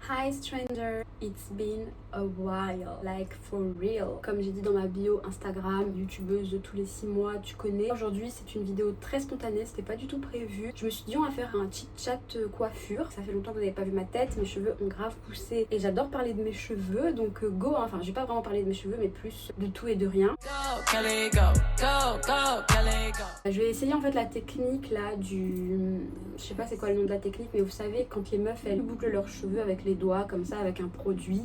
Hi stranger, it's been a while, like for real. Comme j'ai dit dans ma bio Instagram, youtubeuse de tous les 6 mois, tu connais. Aujourd'hui c'est une vidéo très spontanée, c'était pas du tout prévu. Je me suis dit on va faire un chit chat coiffure. Ça fait longtemps que vous n'avez pas vu ma tête, mes cheveux ont grave poussé et j'adore parler de mes cheveux, donc go, hein. Enfin je vais pas vraiment parler de mes cheveux mais plus de tout et de rien. Je vais essayer en fait la technique là du... Je sais pas c'est quoi le nom de la technique, mais vous savez quand les meufs elles bouclent leurs cheveux avec les doigts comme ça avec un produit.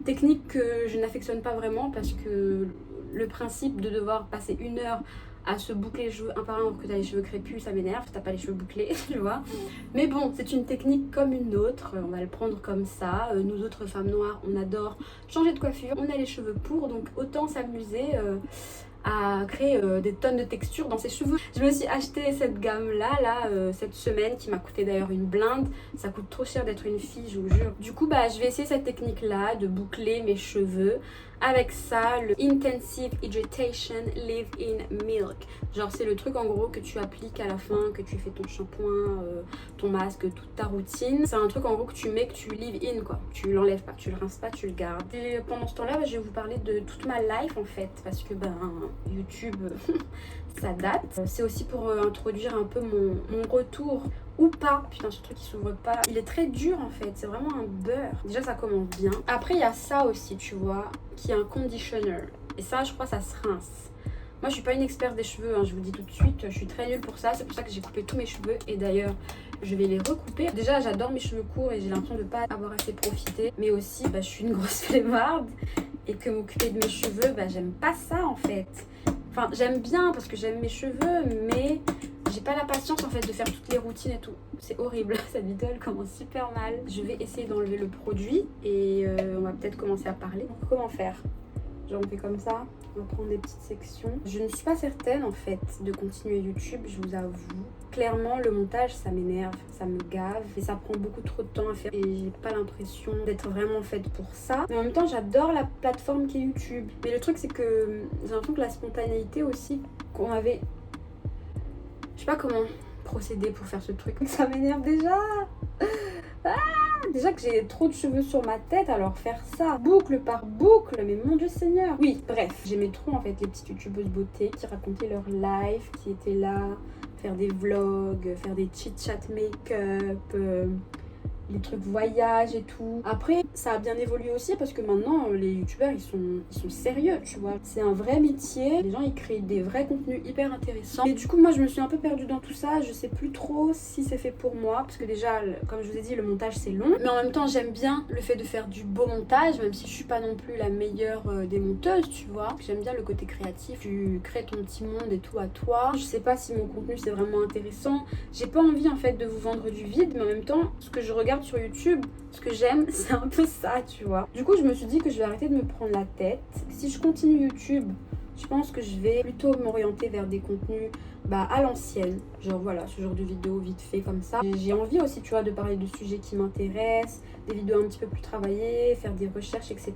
Technique que je n'affectionne pas vraiment parce que le principe de devoir passer 1 heure à se boucler les cheveux un par un alors que t'as les cheveux crépus, ça m'énerve, t'as pas les cheveux bouclés, tu vois. Mais bon, c'est une technique comme une autre, on va le prendre comme ça. Nous autres femmes noires, on adore changer de coiffure, on a les cheveux pour, donc autant s'amuser à créer des tonnes de textures dans ses cheveux. Je me suis acheté cette gamme là cette semaine qui m'a coûté d'ailleurs une blinde. Ça coûte trop cher d'être une fille, je vous jure. Du coup je vais essayer cette technique là de boucler mes cheveux avec ça, le Intensive Hydration Leave-In Milk. Genre c'est le truc en gros que tu appliques à la fin, que tu fais ton shampoing, ton masque, toute ta routine. C'est un truc en gros que tu mets, que tu leave in quoi. Tu l'enlèves pas, tu le rinces pas, tu le gardes. Et pendant ce temps là je vais vous parler de toute ma life en fait, parce que YouTube ça date. C'est aussi pour introduire un peu mon retour ou pas. Putain ce truc qui s'ouvre pas, il est très dur en fait, c'est vraiment un beurre. Déjà ça commence bien. Après il y a ça aussi tu vois, qui est un conditioner. Et ça je crois ça se rince. Moi je suis pas une experte des cheveux, hein, je vous dis tout de suite, je suis très nulle pour ça. C'est pour ça que j'ai coupé tous mes cheveux et d'ailleurs je vais les recouper. Déjà j'adore mes cheveux courts et j'ai l'impression de pas avoir assez profité. Mais aussi je suis une grosse flemmarde et que m'occuper de mes cheveux, j'aime pas ça en fait. Enfin j'aime bien parce que j'aime mes cheveux, mais j'ai pas la patience en fait de faire toutes les routines et tout. C'est horrible, cette vidéo elle commence super mal. Je vais essayer d'enlever le produit et on va peut-être commencer à parler. Donc comment faire? Genre on fait comme ça, on va prendre des petites sections. Je ne suis pas certaine en fait de continuer YouTube, je vous avoue. Clairement le montage ça m'énerve, ça me gave et ça prend beaucoup trop de temps à faire et j'ai pas l'impression d'être vraiment faite pour ça. Mais en même temps j'adore la plateforme qui est YouTube. Mais le truc c'est que j'ai l'impression que la spontanéité aussi qu'on avait... Je sais pas comment procéder pour faire ce truc, ça m'énerve déjà. Déjà que j'ai trop de cheveux sur ma tête, alors faire ça boucle par boucle, mais mon dieu seigneur. Oui, bref, j'aimais trop en fait les petites youtubeuses beauté qui racontaient leur life, qui étaient là, faire des vlogs, faire des chit-chat make-up, les trucs voyage et tout. Après ça a bien évolué aussi parce que maintenant les youtubeurs ils sont sérieux tu vois. C'est un vrai métier, les gens ils créent des vrais contenus hyper intéressants. Et du coup moi je me suis un peu perdue dans tout ça, je sais plus trop si c'est fait pour moi. Parce que déjà comme je vous ai dit le montage c'est long. Mais en même temps j'aime bien le fait de faire du beau montage, même si je suis pas non plus la meilleure des monteuses tu vois. J'aime bien le côté créatif, tu crées ton petit monde et tout à toi. Je sais pas si mon contenu c'est vraiment intéressant. J'ai pas envie en fait de vous vendre du vide, mais en même temps ce que je regarde sur YouTube, ce que j'aime c'est un peu ça tu vois. Du coup je me suis dit que je vais arrêter de me prendre la tête. Si je continue YouTube, je pense que je vais plutôt m'orienter vers des contenus à l'ancienne, genre voilà ce genre de vidéos vite fait comme ça. J'ai envie aussi tu vois de parler de sujets qui m'intéressent, des vidéos un petit peu plus travaillées, faire des recherches etc.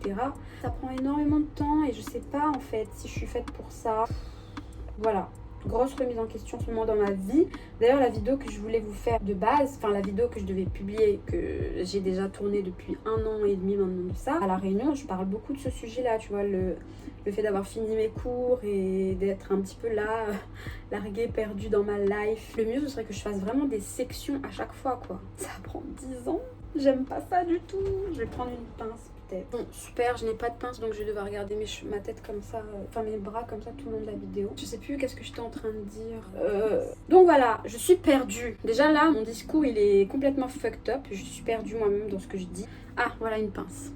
Ça prend énormément de temps et je sais pas en fait si je suis faite pour ça. Voilà, grosse remise en question en ce moment dans ma vie. D'ailleurs la vidéo que je voulais vous faire de base, enfin la vidéo que je devais publier, que j'ai déjà tournée depuis 1 an et demi maintenant de ça, à La Réunion, je parle beaucoup de ce sujet là, tu vois, le fait d'avoir fini mes cours et d'être un petit peu là, larguée, perdue dans ma life. Le mieux ce serait que je fasse vraiment des sections à chaque fois quoi. Ça prend 10 ans, j'aime pas ça du tout. Je vais prendre une pince. Bon super, je n'ai pas de pince donc je vais devoir garder ma tête comme ça, enfin mes bras comme ça tout le long de la vidéo. Je sais plus qu'est-ce que j'étais en train de dire. Donc voilà, je suis perdue. Déjà là mon discours il est complètement fucked up. Je suis perdue moi-même dans ce que je dis. Ah voilà une pince.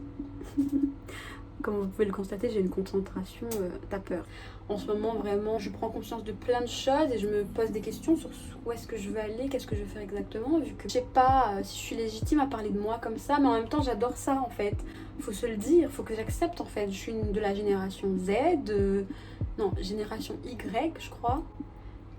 Comme vous pouvez le constater, j'ai une concentration, t'as peur. En ce moment, vraiment, je prends conscience de plein de choses et je me pose des questions sur où est-ce que je veux aller, qu'est-ce que je veux faire exactement, vu que je sais pas si je suis légitime à parler de moi comme ça, mais en même temps, j'adore ça en fait. Faut se le dire, faut que j'accepte en fait. Je suis de la génération Z, non, génération Y, je crois.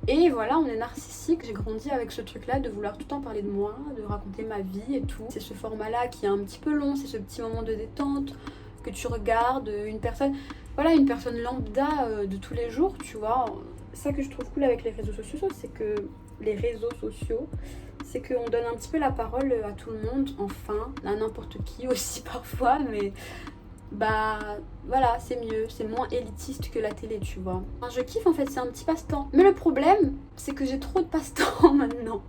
Et voilà, on est narcissique, j'ai grandi avec ce truc là de vouloir tout le temps parler de moi, de raconter ma vie et tout. C'est ce format là qui est un petit peu long, c'est ce petit moment de détente que tu regardes, une personne, voilà, une personne lambda de tous les jours, tu vois. Ça que je trouve cool avec les réseaux sociaux, c'est que les réseaux sociaux, c'est qu'on donne un petit peu la parole à tout le monde, enfin, à n'importe qui aussi parfois, mais bah voilà, c'est mieux, c'est moins élitiste que la télé, tu vois. Enfin, je kiffe en fait, c'est un petit passe-temps. Mais le problème, c'est que j'ai trop de passe-temps maintenant.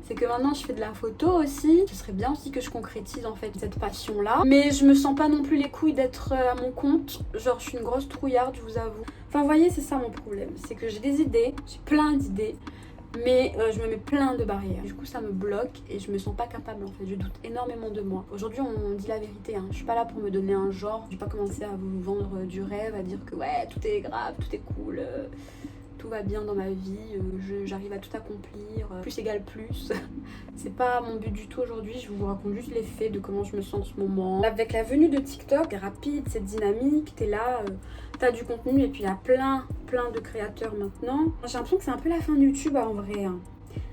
C'est que maintenant je fais de la photo aussi. Ce serait bien aussi que je concrétise en fait cette passion-là. Mais je me sens pas non plus les couilles d'être à mon compte. Genre, je suis une grosse trouillarde, je vous avoue. Enfin, vous voyez, c'est ça mon problème. C'est que j'ai des idées, j'ai plein d'idées. Mais je me mets plein de barrières. Du coup, ça me bloque et je me sens pas capable en fait. Je doute énormément de moi. Aujourd'hui, on dit la vérité. Hein. Je suis pas là pour me donner un genre. Je vais pas commencer à vous vendre du rêve, à dire que ouais, tout est grave, tout est cool. Tout va bien dans ma vie, j'arrive à tout accomplir, plus égale plus. C'est pas mon but du tout aujourd'hui, je vous raconte juste les faits de comment je me sens en ce moment. Avec la venue de TikTok, c'est rapide, c'est dynamique, t'es là, t'as du contenu et puis il y a plein de créateurs maintenant. J'ai l'impression que c'est un peu la fin de YouTube en vrai. Hein.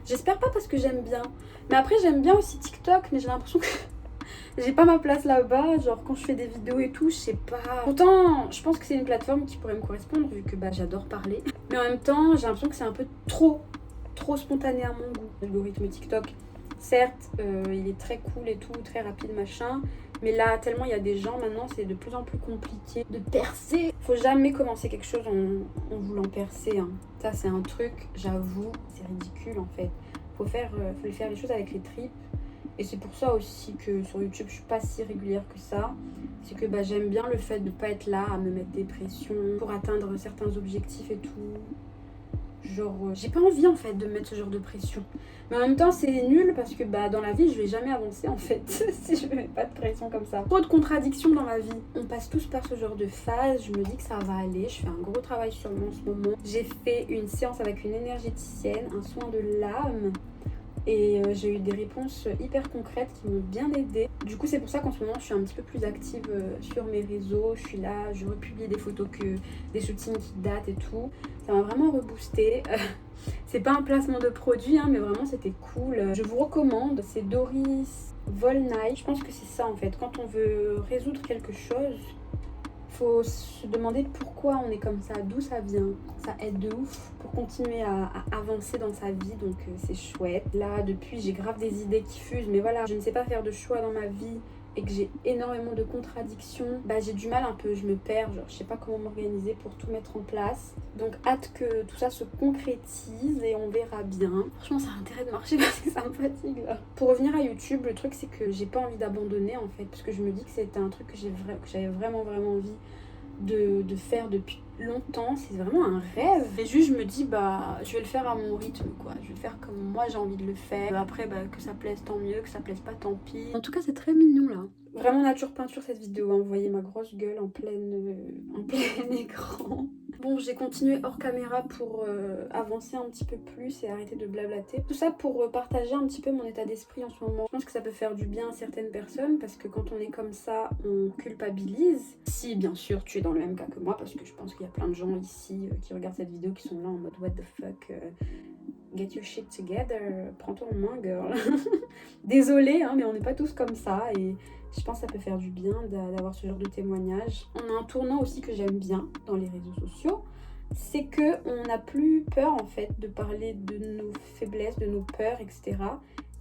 J'espère pas parce que j'aime bien. Mais après j'aime bien aussi TikTok, mais j'ai l'impression que j'ai pas ma place là-bas, genre quand je fais des vidéos et tout, je sais pas. Pourtant, je pense que c'est une plateforme qui pourrait me correspondre vu que bah, j'adore parler. Mais en même temps, j'ai l'impression que c'est un peu trop spontané à mon goût. L'algorithme TikTok, certes, il est très cool et tout, très rapide, machin. Mais là, tellement il y a des gens maintenant, c'est de plus en plus compliqué de percer. Faut jamais commencer quelque chose en voulant percer. Hein. Ça, c'est un truc, j'avoue, c'est ridicule en fait. Faut faire les choses avec les tripes. Et c'est pour ça aussi que sur YouTube, je suis pas si régulière que ça. C'est que bah, j'aime bien le fait de pas être là à me mettre des pressions pour atteindre certains objectifs et tout. Genre, j'ai pas envie en fait de mettre ce genre de pression. Mais en même temps, c'est nul parce que bah, dans la vie, je vais jamais avancer en fait si je me mets pas de pression comme ça. Trop de contradictions dans ma vie. On passe tous par ce genre de phase. Je me dis que ça va aller. Je fais un gros travail sur moi en ce moment. J'ai fait une séance avec une énergéticienne, un soin de l'âme. Et j'ai eu des réponses hyper concrètes qui m'ont bien aidée. Du coup, c'est pour ça qu'en ce moment, je suis un petit peu plus active sur mes réseaux. Je suis là, je republie des photos, des shootings qui datent et tout. Ça m'a vraiment reboosté. C'est pas un placement de produit, hein, mais vraiment, c'était cool. Je vous recommande, c'est Doris Volnay. Je pense que c'est ça, en fait. Quand on veut résoudre quelque chose, faut se demander pourquoi on est comme ça, d'où ça vient. Ça aide de ouf pour continuer à avancer dans sa vie, donc c'est chouette. Là, depuis, j'ai grave des idées qui fusent, mais voilà, je ne sais pas faire de choix dans ma vie et que j'ai énormément de contradictions. Bah, j'ai du mal un peu, je me perds, genre, je sais pas comment m'organiser pour tout mettre en place. Donc, hâte que tout ça se concrétise et on verra bien. Franchement, ça a intérêt de marcher parce que ça me fatigue là. Pour revenir à YouTube, le truc c'est que j'ai pas envie d'abandonner en fait, parce que je me dis que c'était un truc que j'avais vraiment envie de faire depuis longtemps. C'est vraiment un rêve. Et juste, je me dis, bah, je vais le faire à mon rythme, quoi. Je vais le faire comme moi j'ai envie de le faire. Après, bah, que ça plaise, tant mieux. Que ça plaise pas, tant pis. En tout cas, c'est très mignon, là. Vraiment nature peinture, cette vidéo. Hein. Vous voyez ma grosse gueule en plein écran. Bon, j'ai continué hors caméra pour avancer un petit peu plus et arrêter de blablater. Tout ça pour partager un petit peu mon état d'esprit en ce moment. Je pense que ça peut faire du bien à certaines personnes parce que quand on est comme ça, on culpabilise. Si, bien sûr, tu es dans le même cas que moi, parce que je pense qu'il y a plein de gens ici qui regardent cette vidéo qui sont là en mode what the fuck, get your shit together, prends-toi en main, girl. Désolée, hein, mais on n'est pas tous comme ça et je pense que ça peut faire du bien d'avoir ce genre de témoignage. On a un tournant aussi que j'aime bien dans les réseaux sociaux, c'est qu'on n'a plus peur en fait de parler de nos faiblesses, de nos peurs, etc.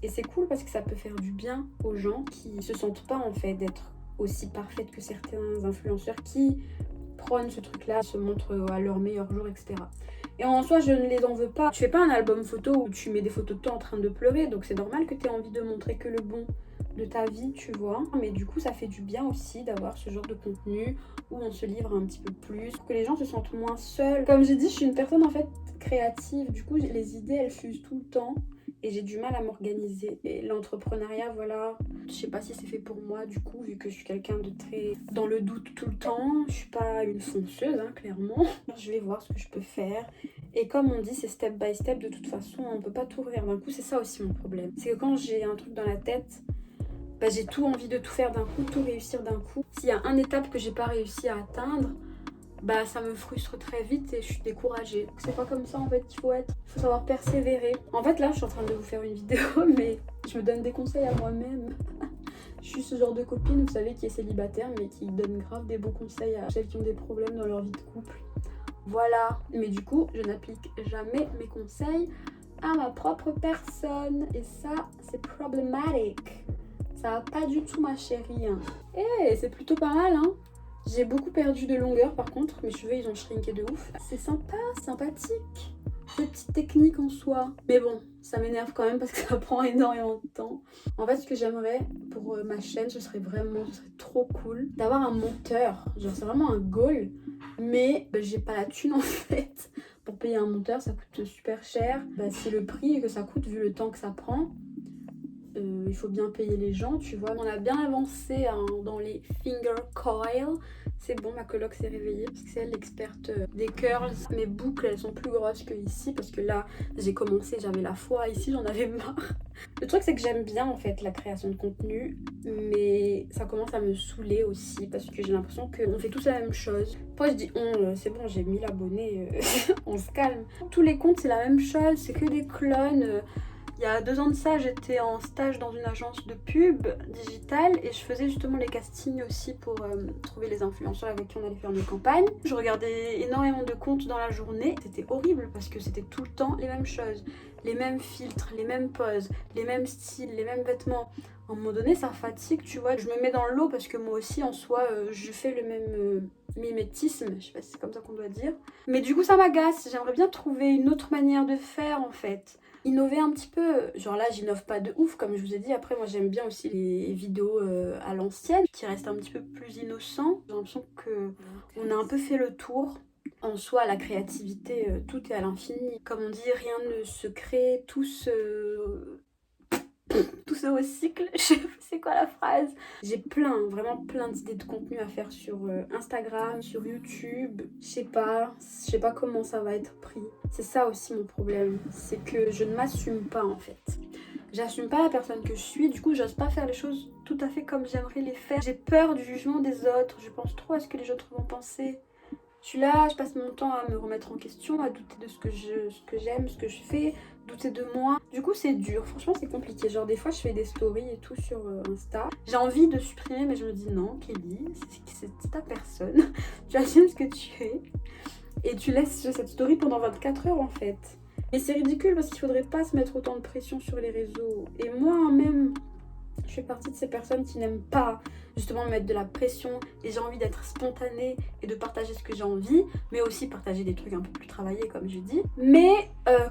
Et c'est cool parce que ça peut faire du bien aux gens qui se sentent pas en fait d'être aussi parfaites que certains influenceurs qui prônent ce truc-là, se montrent à leur meilleur jour, etc. Et en soi, je ne les en veux pas. Tu fais pas un album photo où tu mets des photos de toi en train de pleurer, donc c'est normal que tu aies envie de montrer que le bon de ta vie, tu vois. Mais du coup, ça fait du bien aussi d'avoir ce genre de contenu où on se livre un petit peu plus, pour que les gens se sentent moins seuls. Comme j'ai dit, je suis une personne en fait créative. Du coup, les idées, elles fusent tout le temps. Et j'ai du mal à m'organiser. Et l'entrepreneuriat, voilà, je sais pas si c'est fait pour moi du coup, vu que je suis quelqu'un de très dans le doute tout le temps. Je suis pas une fonceuse, hein, clairement. Je vais voir ce que je peux faire. Et comme on dit, c'est step by step. De toute façon, on peut pas tout ouvrir d'un coup. C'est ça aussi mon problème. C'est que quand j'ai un truc dans la tête, bah, j'ai tout envie de tout faire d'un coup, tout réussir d'un coup. S'il y a une étape que j'ai pas réussi à atteindre, bah ça me frustre très vite et je suis découragée. C'est pas comme ça en fait qu'il faut être. Il faut savoir persévérer. En fait là je suis en train de vous faire une vidéo mais je me donne des conseils à moi-même. Je suis ce genre de copine, vous savez, qui est célibataire mais qui donne grave des bons conseils à celles qui ont des problèmes dans leur vie de couple. Voilà. Mais du coup je n'applique jamais mes conseils à ma propre personne. Et ça, c'est problématique. Ça va pas du tout, ma chérie. Eh, c'est plutôt pas mal, hein. J'ai beaucoup perdu de longueur par contre. Mes cheveux, ils ont shrinké de ouf. C'est sympa, sympathique. Ces petites techniques en soi. Mais bon, ça m'énerve quand même parce que ça prend énormément de temps. En fait, ce que j'aimerais pour ma chaîne, ce serait trop cool d'avoir un monteur. Genre, c'est vraiment un goal. Mais j'ai pas la thune en fait. Pour payer un monteur, ça coûte super cher. C'est le prix que ça coûte vu le temps que ça prend. Il faut bien payer les gens, tu vois. On a bien avancé dans les finger coils. C'est bon, ma coloc s'est réveillée parce que c'est elle l'experte des curls. Mes boucles, elles sont plus grosses que ici parce que là, j'ai commencé, j'avais la foi. Ici, j'en avais marre. Le truc, c'est que j'aime bien en fait la création de contenu, mais ça commence à me saouler aussi parce que j'ai l'impression qu'on fait tous la même chose. Pourquoi je dis on, c'est bon, j'ai 1000 abonnés, on se calme. Tous les comptes, c'est la même chose, c'est que des clones. Il y a 2 ans de ça, j'étais en stage dans une agence de pub digitale et je faisais justement les castings aussi pour trouver les influenceurs avec qui on allait faire nos campagnes. Je regardais énormément de comptes dans la journée. C'était horrible parce que c'était tout le temps les mêmes choses, les mêmes filtres, les mêmes poses, les mêmes styles, les mêmes vêtements. À un moment donné, ça fatigue, tu vois. Je me mets dans l'eau parce que moi aussi, en soi, je fais le même mimétisme. Je sais pas si c'est comme ça qu'on doit dire. Mais du coup, ça m'agace. J'aimerais bien trouver une autre manière de faire, en fait. Innover un petit peu, genre là j'innove pas de ouf comme je vous ai dit. Après moi j'aime bien aussi les vidéos à l'ancienne qui restent un petit peu plus innocents. J'ai l'impression qu'on a un peu fait le tour. En soi la créativité tout est à l'infini. Comme on dit, rien ne se crée, tout se recycle. Je sais pas c'est quoi la phrase. J'ai vraiment plein d'idées de contenu à faire sur Instagram, sur YouTube. Je sais pas comment ça va être pris. C'est ça aussi mon problème, c'est que je ne m'assume pas en fait. J'assume pas la personne que je suis, du coup j'ose pas faire les choses tout à fait comme j'aimerais les faire. J'ai peur du jugement des autres, je pense trop à ce que les autres vont penser. Je suis là, je passe mon temps à me remettre en question, à douter de ce que j'aime, ce que je fais, douter de moi. Du coup c'est dur, franchement c'est compliqué. Genre des fois je fais des stories et tout sur Insta. J'ai envie de supprimer mais je me dis non Kelly, c'est ta personne. Tu assumes ce que tu es et tu laisses cette story pendant 24 heures en fait. Et c'est ridicule parce qu'il faudrait pas se mettre autant de pression sur les réseaux. Et moi-même, je fais partie de ces personnes qui n'aiment pas justement mettre de la pression et j'ai envie d'être spontanée et de partager ce que j'ai envie, mais aussi partager des trucs un peu plus travaillés comme je dis. Mais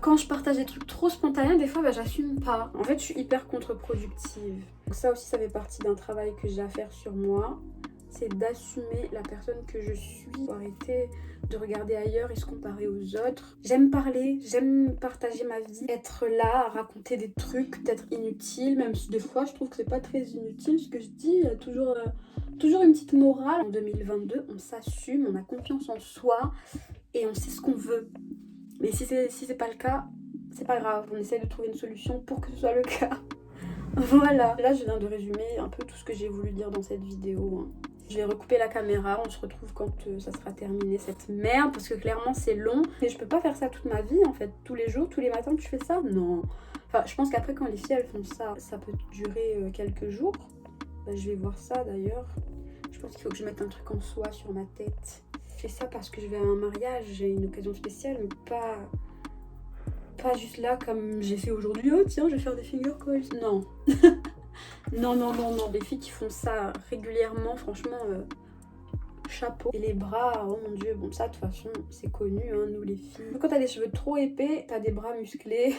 quand je partage des trucs trop spontanés, des fois j'assume pas. En fait je suis hyper contre-productive. Donc ça aussi ça fait partie d'un travail que j'ai à faire sur moi. C'est d'assumer la personne que je suis. Faut arrêter de regarder ailleurs et se comparer aux autres. J'aime parler, j'aime partager ma vie, être là, raconter des trucs peut-être inutiles, même si des fois je trouve que c'est pas très inutile ce que je dis. Il y a toujours une petite morale. En 2022, on s'assume, on a confiance en soi et on sait ce qu'on veut. Mais si c'est pas le cas, c'est pas grave. On essaie de trouver une solution pour que ce soit le cas. Voilà. Là, je viens de résumer un peu tout ce que j'ai voulu dire dans cette vidéo. Je vais recouper la caméra, on se retrouve quand ça sera terminé cette merde parce que clairement c'est long et je peux pas faire ça toute ma vie en fait, tous les jours, tous les matins tu fais ça, non. Enfin je pense qu'après quand les filles elles font ça, ça peut durer quelques jours. Je vais voir ça d'ailleurs, je pense qu'il faut que je mette un truc en soie sur ma tête. Je fais ça parce que je vais à un mariage, j'ai une occasion spéciale mais pas juste là comme j'ai fait aujourd'hui, oh tiens je vais faire des finger coils, non. Non, les filles qui font ça régulièrement, franchement, chapeau. Et les bras, oh mon dieu, bon ça de toute façon, c'est connu, hein, nous les filles. Quand t'as des cheveux trop épais, t'as des bras musclés.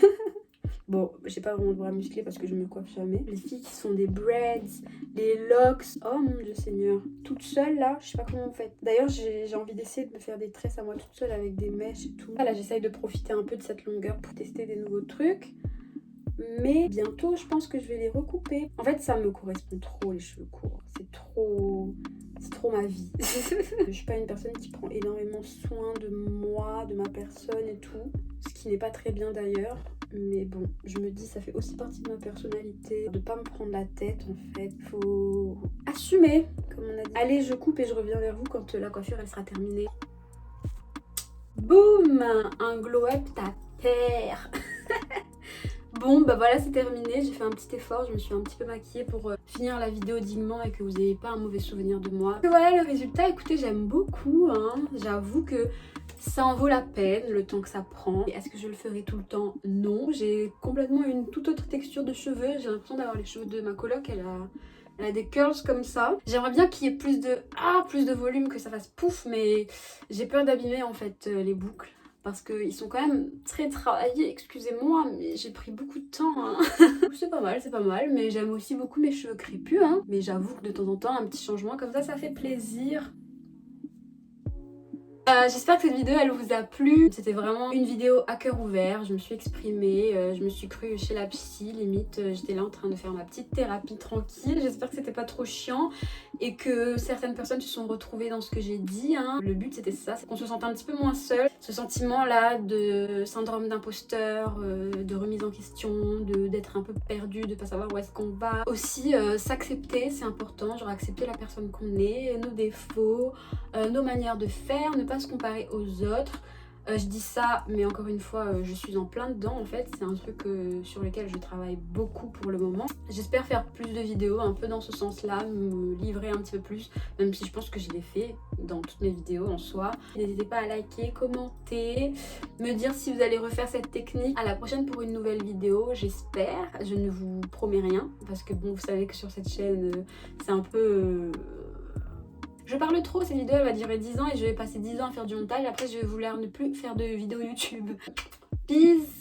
Bon, j'ai pas vraiment de bras musclés parce que je me coiffe jamais. Les filles qui sont des braids, les locks, oh mon dieu seigneur. Toute seule là, je sais pas comment vous faites. D'ailleurs, j'ai envie d'essayer de me faire des tresses à moi toute seule avec des mèches et tout. Là, j'essaye de profiter un peu de cette longueur pour tester des nouveaux trucs. Mais bientôt, je pense que je vais les recouper. En fait, ça me correspond trop, les cheveux courts. C'est trop ma vie. Je suis pas une personne qui prend énormément soin de moi, de ma personne et tout. Ce qui n'est pas très bien d'ailleurs. Mais bon, je me dis, ça fait aussi partie de ma personnalité. De pas me prendre la tête, en fait. Faut assumer, comme on a dit. Allez, je coupe et je reviens vers vous quand la coiffure, elle sera terminée. Boum! Un glow-up ta terre. Bon bah voilà c'est terminé, j'ai fait un petit effort, je me suis un petit peu maquillée pour finir la vidéo dignement et que vous n'ayez pas un mauvais souvenir de moi. Et voilà le résultat, écoutez j'aime beaucoup, hein. J'avoue que Ça en vaut la peine, le temps que ça prend. Est-ce que je le ferai tout le temps? Non. J'ai complètement une toute autre texture de cheveux. J'ai l'impression d'avoir les cheveux de ma coloc. Elle a des curls comme ça. J'aimerais bien qu'il y ait plus de volume, que ça fasse pouf, mais j'ai peur d'abîmer en fait les boucles. Parce qu'ils sont quand même très travaillés, excusez-moi, mais j'ai pris beaucoup de temps. Hein. C'est pas mal, mais j'aime aussi beaucoup mes cheveux crépus. Hein. Mais j'avoue que de temps en temps, un petit changement comme ça fait plaisir. J'espère que cette vidéo elle vous a plu. C'était vraiment une vidéo à cœur ouvert. Je me suis exprimée, je me suis crue chez la psy, limite j'étais là en train de faire ma petite thérapie tranquille. J'espère que c'était pas trop chiant et que certaines personnes se sont retrouvées dans ce que j'ai dit. Hein. Le but c'était ça, c'est qu'on se sente un petit peu moins seul. Ce sentiment là de syndrome d'imposteur, de remise en question, d'être un peu perdu, de pas savoir où est-ce qu'on va. Aussi s'accepter, c'est important, genre accepter la personne qu'on est, nos défauts, nos manières de faire, ne pas se comparer aux autres. Je dis ça, mais encore une fois, je suis en plein dedans en fait. C'est un truc sur lequel je travaille beaucoup pour le moment. J'espère faire plus de vidéos un peu dans ce sens-là, me livrer un petit peu plus, même si je pense que je l'ai fait dans toutes mes vidéos en soi. N'hésitez pas à liker, commenter, me dire si vous allez refaire cette technique. À la prochaine pour une nouvelle vidéo, j'espère. Je ne vous promets rien, parce que bon, vous savez que sur cette chaîne, c'est un peu... Je parle trop, cette vidéo elle va durer 10 ans et je vais passer 10 ans à faire du montage. Après je vais vouloir ne plus faire de vidéos YouTube. Peace.